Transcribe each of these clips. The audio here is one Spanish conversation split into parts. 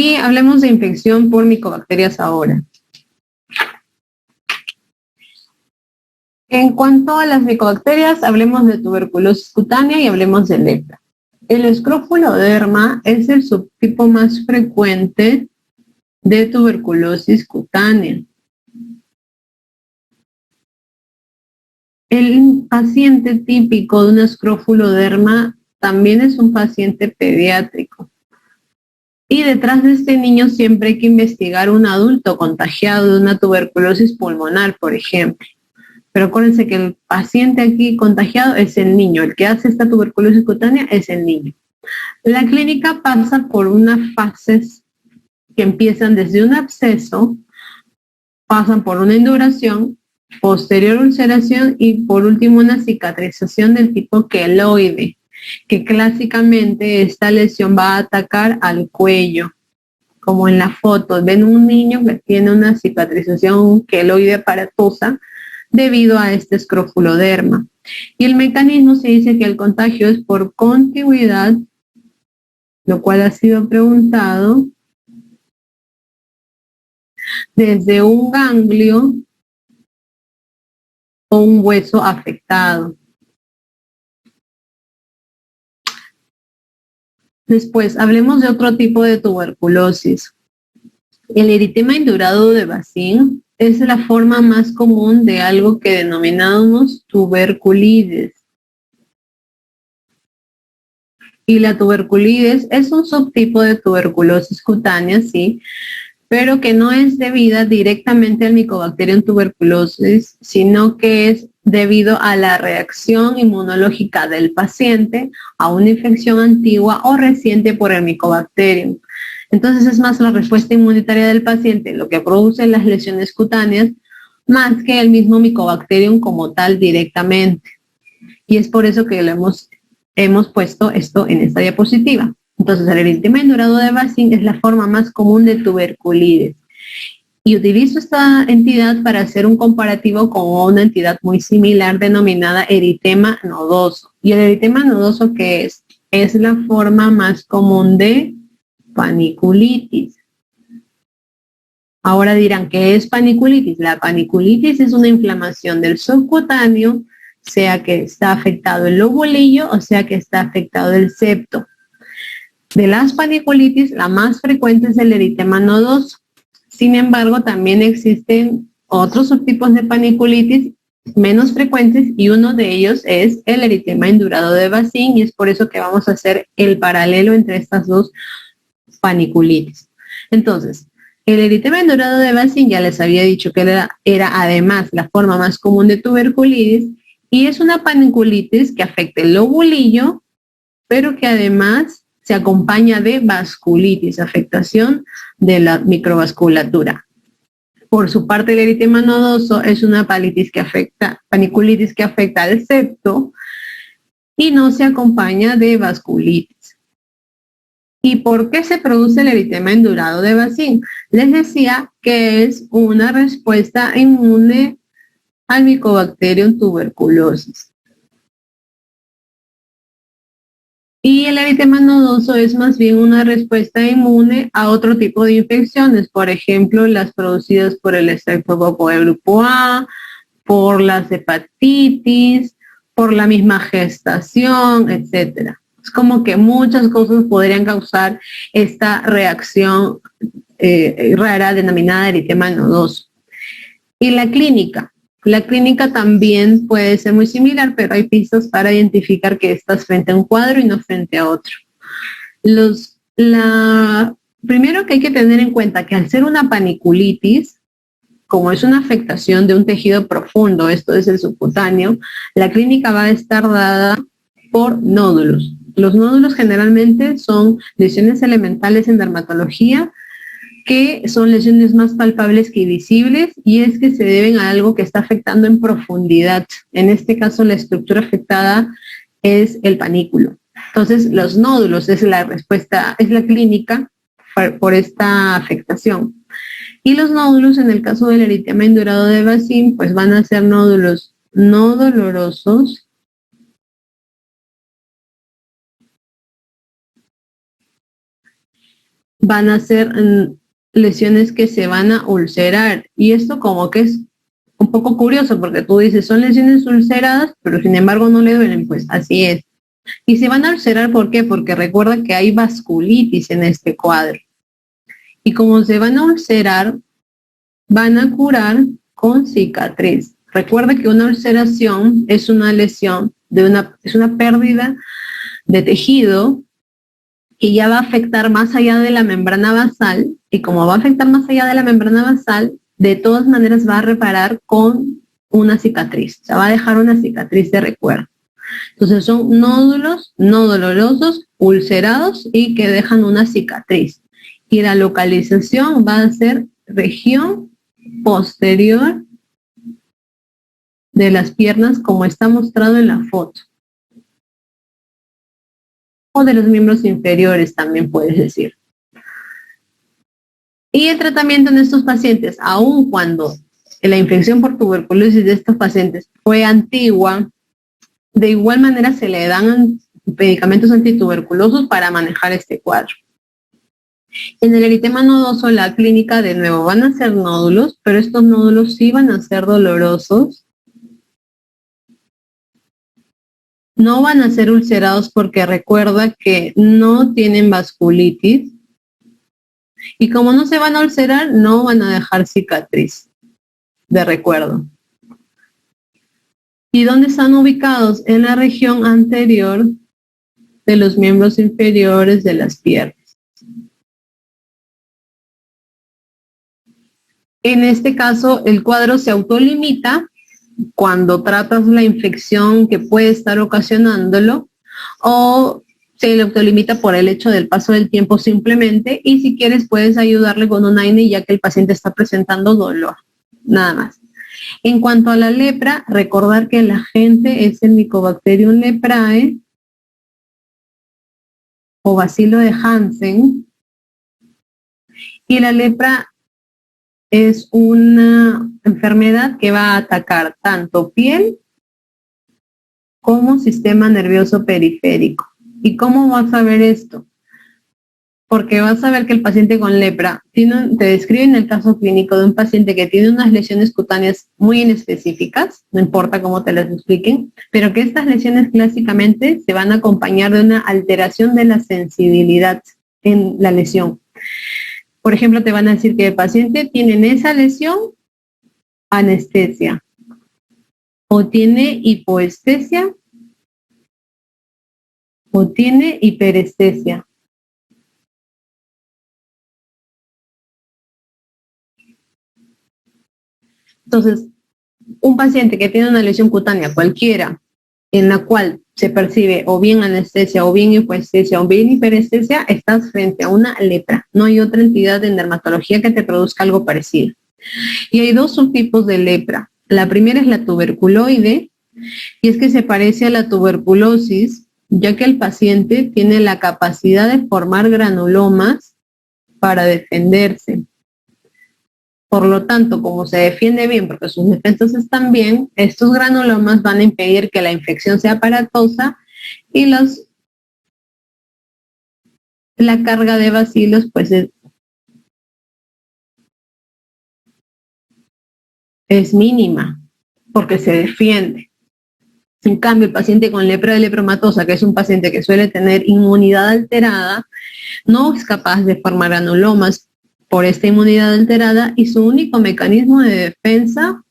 Y hablemos de infección por micobacterias ahora. En cuanto a las micobacterias, hablemos de tuberculosis cutánea y hablemos de lepra. El escrofuloderma es el subtipo más frecuente de tuberculosis cutánea. El paciente típico de un escrofuloderma también es un paciente pediátrico. Y detrás de este niño siempre hay que investigar un adulto contagiado de una tuberculosis pulmonar, por ejemplo. Pero acuérdense que el paciente aquí contagiado es el niño, el que hace esta tuberculosis cutánea es el niño. La clínica pasa por unas fases que empiezan desde un absceso, pasan por una induración, posterior ulceración y por último una cicatrización del tipo queloide, que clásicamente esta lesión va a atacar al cuello. Como en la foto, ven un niño que tiene una cicatrización queloide aparatosa debido a este escrofuloderma. Y el mecanismo se dice que el contagio es por contigüidad, lo cual ha sido preguntado, desde un ganglio o un hueso afectado. Después, hablemos de otro tipo de tuberculosis. El eritema indurado de Bacin es la forma más común de algo que denominamos tuberculitis. Y la tuberculitis es un subtipo de tuberculosis cutánea, sí, pero que no es debida directamente al Mycobacterium tuberculosis, sino que es debido a la reacción inmunológica del paciente a una infección antigua o reciente por el Mycobacterium. Entonces es más la respuesta inmunitaria del paciente lo que produce las lesiones cutáneas más que el mismo Mycobacterium como tal directamente. Y es por eso que hemos puesto esto en esta diapositiva. Entonces, el eritema indurado de Bacin es la forma más común de tuberculitis. Y utilizo esta entidad para hacer un comparativo con una entidad muy similar denominada eritema nodoso. ¿Y el eritema nodoso qué es? Es la forma más común de paniculitis. Ahora dirán, ¿qué es paniculitis? La paniculitis es una inflamación del subcutáneo, sea que está afectado el lobulillo o sea que está afectado el septo. De las paniculitis, la más frecuente es el eritema nodoso. Sin embargo, también existen otros subtipos de paniculitis menos frecuentes y uno de ellos es el eritema indurado de Bacin y es por eso que vamos a hacer el paralelo entre estas dos paniculitis. Entonces, el eritema indurado de Bacin ya les había dicho que era además la forma más común de tuberculitis y es una paniculitis que afecta el lobulillo, pero que además se acompaña de vasculitis, afectación de la microvasculatura. Por su parte, el eritema nodoso es una paniculitis que afecta al septo y no se acompaña de vasculitis. ¿Y por qué se produce el eritema indurado de Bacin? Les decía que es una respuesta inmune al Mycobacterium tuberculosis. Y el eritema nodoso es más bien una respuesta inmune a otro tipo de infecciones, por ejemplo, las producidas por el estreptococo de grupo A, por las hepatitis, por la misma gestación, etcétera. Es como que muchas cosas podrían causar esta reacción rara denominada eritema nodoso. Y la clínica. La clínica también puede ser muy similar, pero hay pistas para identificar que estás frente a un cuadro y no frente a otro. Primero que hay que tener en cuenta que al ser una paniculitis, como es una afectación de un tejido profundo, esto es el subcutáneo, la clínica va a estar dada por nódulos. Los nódulos generalmente son lesiones elementales en dermatología, que son lesiones más palpables que visibles y es que se deben a algo que está afectando en profundidad. En este caso, la estructura afectada es el panículo. Entonces, los nódulos es la respuesta, es la clínica por esta afectación. Y los nódulos, en el caso del eritema indurado de Bacin, pues van a ser nódulos no dolorosos, van a ser lesiones que se van a ulcerar. Y esto como que es un poco curioso porque tú dices, son lesiones ulceradas, pero sin embargo no le duelen. Pues así es. Y se van a ulcerar, ¿por qué? Porque recuerda que hay vasculitis en este cuadro. Y como se van a ulcerar, van a curar con cicatriz. Recuerda que una ulceración es una lesión, es una pérdida de tejido que ya va a afectar más allá de la membrana basal, y como va a afectar más allá de la membrana basal, de todas maneras va a reparar con una cicatriz, o sea, va a dejar una cicatriz de recuerdo. Entonces son nódulos no dolorosos, ulcerados y que dejan una cicatriz. Y la localización va a ser región posterior de las piernas, como está mostrado en la foto. O de los miembros inferiores también puedes decir. Y el tratamiento en estos pacientes, aun cuando la infección por tuberculosis de estos pacientes fue antigua, de igual manera se le dan medicamentos antituberculosos para manejar este cuadro. En el eritema nodoso, la clínica de nuevo van a ser nódulos, pero estos nódulos sí van a ser dolorosos. No van a ser ulcerados porque recuerda que no tienen vasculitis. Y como no se van a ulcerar, no van a dejar cicatriz de recuerdo. ¿Y dónde están ubicados? En la región anterior de los miembros inferiores de las piernas. En este caso, el cuadro se autolimita cuando tratas la infección que puede estar ocasionándolo, o se le autolimita por el hecho del paso del tiempo simplemente, y si quieres puedes ayudarle con un AINE ya que el paciente está presentando dolor, nada más. En cuanto a la lepra, recordar que el agente es el Mycobacterium leprae o bacilo de Hansen, y la lepra es una enfermedad que va a atacar tanto piel como sistema nervioso periférico. ¿Y cómo vas a ver esto? Porque vas a ver que el paciente con lepra te describen el caso clínico de un paciente que tiene unas lesiones cutáneas muy inespecíficas, no importa cómo te las expliquen, pero que estas lesiones clásicamente se van a acompañar de una alteración de la sensibilidad en la lesión. Por ejemplo, te van a decir que el paciente tiene en esa lesión anestesia, o tiene hipoestesia, o tiene hiperestesia. Entonces, un paciente que tiene una lesión cutánea cualquiera, en la cual se percibe o bien anestesia, o bien hipoestesia, o bien hiperestesia, estás frente a una lepra. No hay otra entidad en dermatología que te produzca algo parecido. Y hay dos subtipos de lepra. La primera es la tuberculoide, y es que se parece a la tuberculosis, ya que el paciente tiene la capacidad de formar granulomas para defenderse. Por lo tanto, como se defiende bien porque sus defensas están bien, estos granulomas van a impedir que la infección sea aparatosa y la carga de bacilos pues es mínima porque se defiende. En cambio, el paciente con lepra de lepromatosa, que es un paciente que suele tener inmunidad alterada, no es capaz de formar granulomas por esta inmunidad alterada, y su único mecanismo de defensa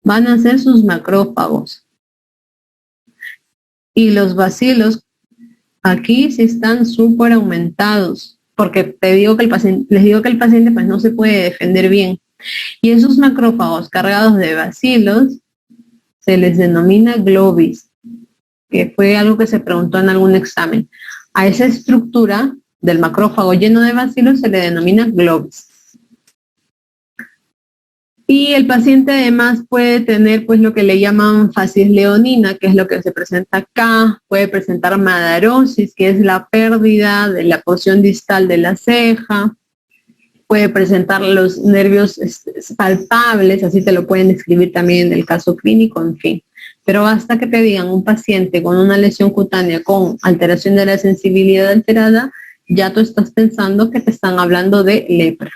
van a ser sus macrófagos. Y los bacilos aquí sí están súper aumentados, porque les digo que el paciente pues no se puede defender bien. Y esos macrófagos cargados de bacilos se les denomina globis, que fue algo que se preguntó en algún examen. A esa estructura del macrófago lleno de bacilos se le denomina globis. Y el paciente además puede tener pues lo que le llaman facies leonina, que es lo que se presenta acá. Puede presentar madarosis, que es la pérdida de la porción distal de la ceja. Puede presentar los nervios palpables, así te lo pueden describir también en el caso clínico, en fin. Pero basta que te digan un paciente con una lesión cutánea con alteración de la sensibilidad alterada, ya tú estás pensando que te están hablando de lepra.